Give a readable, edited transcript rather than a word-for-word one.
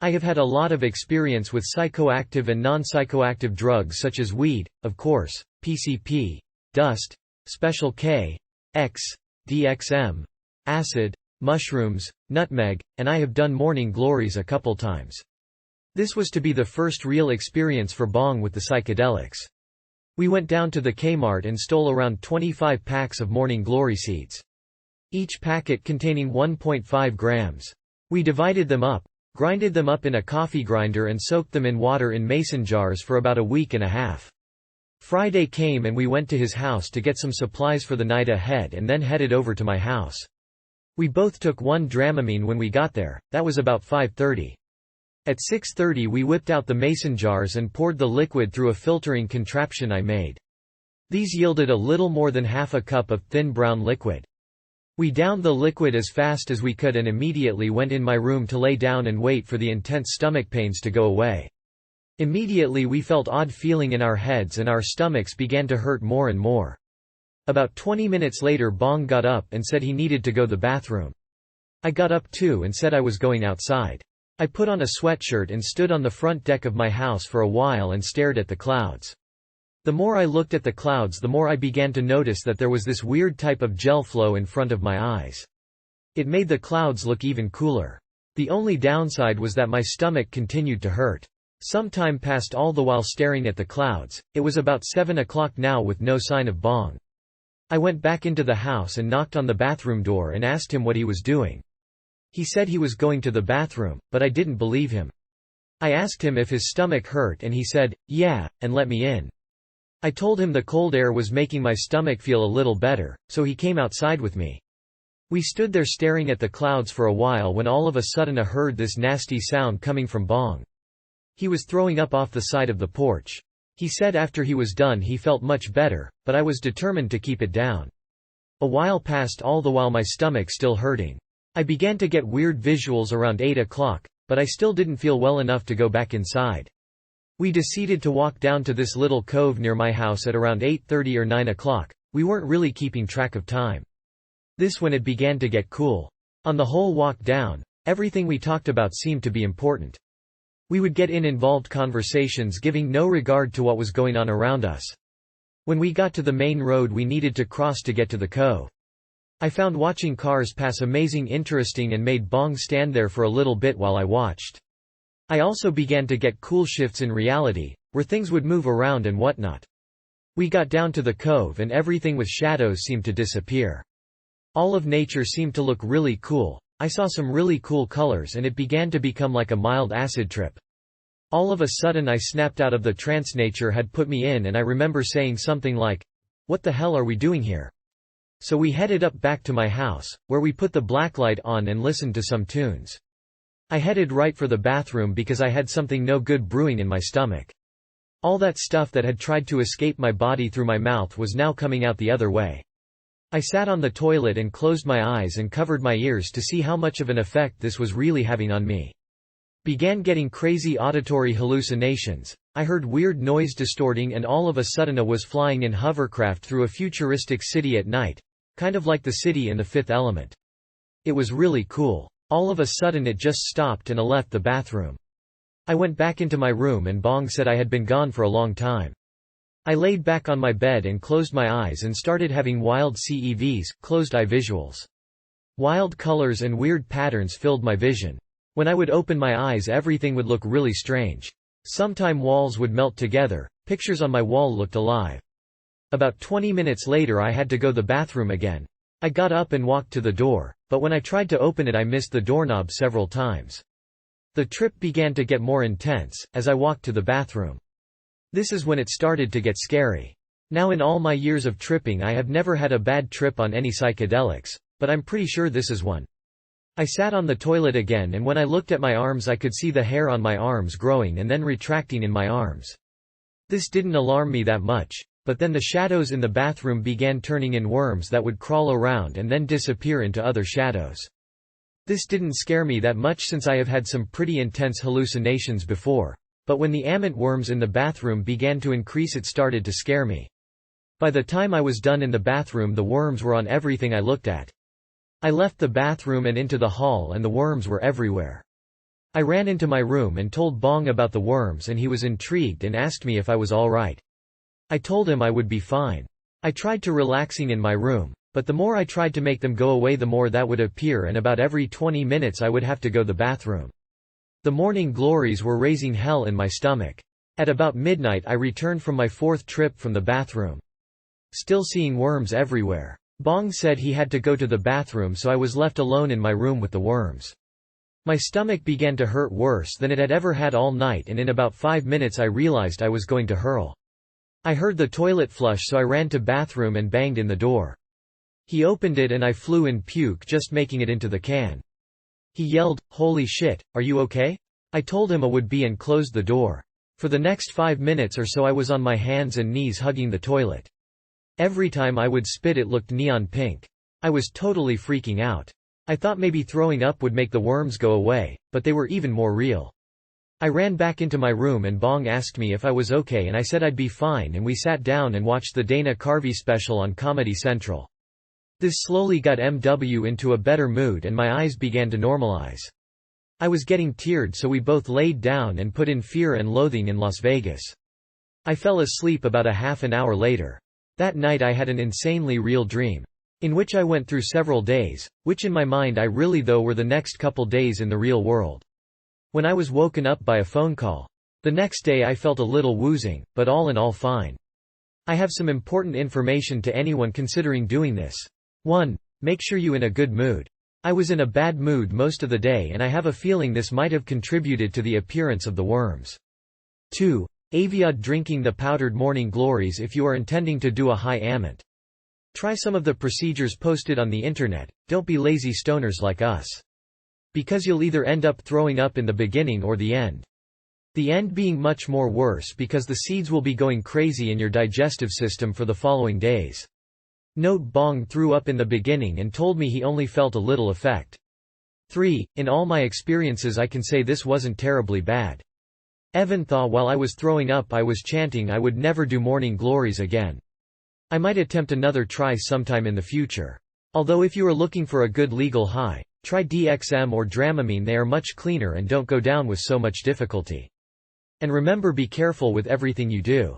I have had a lot of experience with psychoactive and non-psychoactive drugs such as weed, of course, PCP, dust, Special K, X, DXM, acid, mushrooms, nutmeg, and I have done morning glories a couple times. This was to be the first real experience for Bong with the psychedelics. We went down to the Kmart and stole around 25 packs of morning glory seeds. Each packet containing 1.5 grams. We divided them up, grinded them up in a coffee grinder and soaked them in water in mason jars for about a week and a half. Friday came and we went to his house to get some supplies for the night ahead and then headed over to my house. We both took 1 Dramamine when we got there, that was about 5:30. At 6:30 we whipped out the mason jars and poured the liquid through a filtering contraption I made. These yielded a little more than half a cup of thin brown liquid. We downed the liquid as fast as we could and immediately went in my room to lay down and wait for the intense stomach pains to go away. Immediately we felt odd feeling in our heads and our stomachs began to hurt more and more. About 20 minutes later Bong got up and said he needed to go to the bathroom. I got up too and said I was going outside. I put on a sweatshirt and stood on the front deck of my house for a while and stared at the clouds. The more I looked at the clouds the more I began to notice that there was this weird type of gel flow in front of my eyes. It made the clouds look even cooler. The only downside was that my stomach continued to hurt. Some time passed all the while staring at the clouds. It was about 7 o'clock now with no sign of Bong. I went back into the house and knocked on the bathroom door and asked him what he was doing. He said he was going to the bathroom, but I didn't believe him. I asked him if his stomach hurt and he said, "Yeah," and let me in. I told him the cold air was making my stomach feel a little better, so he came outside with me. We stood there staring at the clouds for a while when all of a sudden I heard this nasty sound coming from Bong. He was throwing up off the side of the porch. He said after he was done he felt much better, but I was determined to keep it down. A while passed all the while my stomach still hurting. I began to get weird visuals around 8 o'clock, but I still didn't feel well enough to go back inside. We decided to walk down to this little cove near my house at around 8:30 or 9 o'clock. We weren't really keeping track of time. This when it began to get cool. On the whole walk down, everything we talked about seemed to be important. We would get in involved conversations giving no regard to what was going on around us. When we got to the main road we needed to cross to get to the cove. I found watching cars pass amazing interesting and made Bong stand there for a little bit while I watched. I also began to get cool shifts in reality, where things would move around and whatnot. We got down to the cove and everything with shadows seemed to disappear. All of nature seemed to look really cool. I saw some really cool colors and it began to become like a mild acid trip. All of a sudden I snapped out of the trance nature had put me in and I remember saying something like, "What the hell are we doing here?" So we headed up back to my house, where we put the blacklight on and listened to some tunes. I headed right for the bathroom because I had something no good brewing in my stomach. All that stuff that had tried to escape my body through my mouth was now coming out the other way. I sat on the toilet and closed my eyes and covered my ears to see how much of an effect this was really having on me. Began getting crazy auditory hallucinations. I heard weird noise distorting and all of a sudden I was flying in hovercraft through a futuristic city at night, kind of like the city in The Fifth Element. It was really cool. All of a sudden it just stopped and I left the bathroom. I went back into my room and Bong said I had been gone for a long time. I laid back on my bed and closed my eyes and started having wild CEVs, closed-eye visuals. Wild colors and weird patterns filled my vision. When I would open my eyes everything would look really strange. Sometime walls would melt together, pictures on my wall looked alive. About 20 minutes later I had to go to the bathroom again. I got up and walked to the door, but when I tried to open it I missed the doorknob several times. The trip began to get more intense, as I walked to the bathroom. This is when it started to get scary. Now in all my years of tripping I have never had a bad trip on any psychedelics, but I'm pretty sure this is one. I sat on the toilet again and when I looked at my arms I could see the hair on my arms growing and then retracting in my arms. This didn't alarm me that much, but then the shadows in the bathroom began turning in worms that would crawl around and then disappear into other shadows. This didn't scare me that much since I have had some pretty intense hallucinations before, but when the ant worms in the bathroom began to increase it started to scare me. By the time I was done in the bathroom the worms were on everything I looked at. I left the bathroom and into the hall and the worms were everywhere. I ran into my room and told Bong about the worms, and he was intrigued and asked me if I was all right. I told him I would be fine. I tried to relaxing in my room, but the more I tried to make them go away the more that would appear, and about every 20 minutes I would have to go to the bathroom. The morning glories were raising hell in my stomach. At about midnight I returned from my 4th trip from the bathroom. Still seeing worms everywhere. Bong said he had to go to the bathroom, so I was left alone in my room with the worms. My stomach began to hurt worse than it had ever had all night, and in about 5 minutes I realized I was going to hurl. I heard the toilet flush, so I ran to bathroom and banged in the door. He opened it and I flew in puke just making it into the can. He yelled, "Holy shit, are you okay?" I told him I would be and closed the door. For the next 5 minutes or so I was on my hands and knees hugging the toilet. Every time I would spit it looked neon pink. I was totally freaking out. I thought maybe throwing up would make the worms go away, but they were even more real. I ran back into my room and Bong asked me if I was okay, and I said I'd be fine, and we sat down and watched the Dana Carvey special on Comedy Central. This slowly got MW into a better mood and my eyes began to normalize. I was getting teared, so we both laid down and put in Fear and Loathing in Las Vegas. I fell asleep about a half an hour later. That night I had an insanely real dream, in which I went through several days, which in my mind I really though were the next couple days in the real world. When I was woken up by a phone call. The next day I felt a little woozy, but all in all fine. I have some important information to anyone considering doing this. 1. Make sure you in a good mood. I was in a bad mood most of the day, and I have a feeling this might have contributed to the appearance of the worms. 2. Avoid drinking the powdered morning glories if you are intending to do a high amount. Try some of the procedures posted on the internet, don't be lazy stoners like us. Because you'll either end up throwing up in the beginning or the end. The end being much more worse because the seeds will be going crazy in your digestive system for the following days. Note: Bong threw up in the beginning and told me he only felt a little effect. 3. In all my experiences I can say this wasn't terribly bad. Evan thought while I was throwing up I was chanting I would never do morning glories again. I might attempt another try sometime in the future. Although if you are looking for a good legal high, try DXM or Dramamine, they are much cleaner and don't go down with so much difficulty. And remember, be careful with everything you do.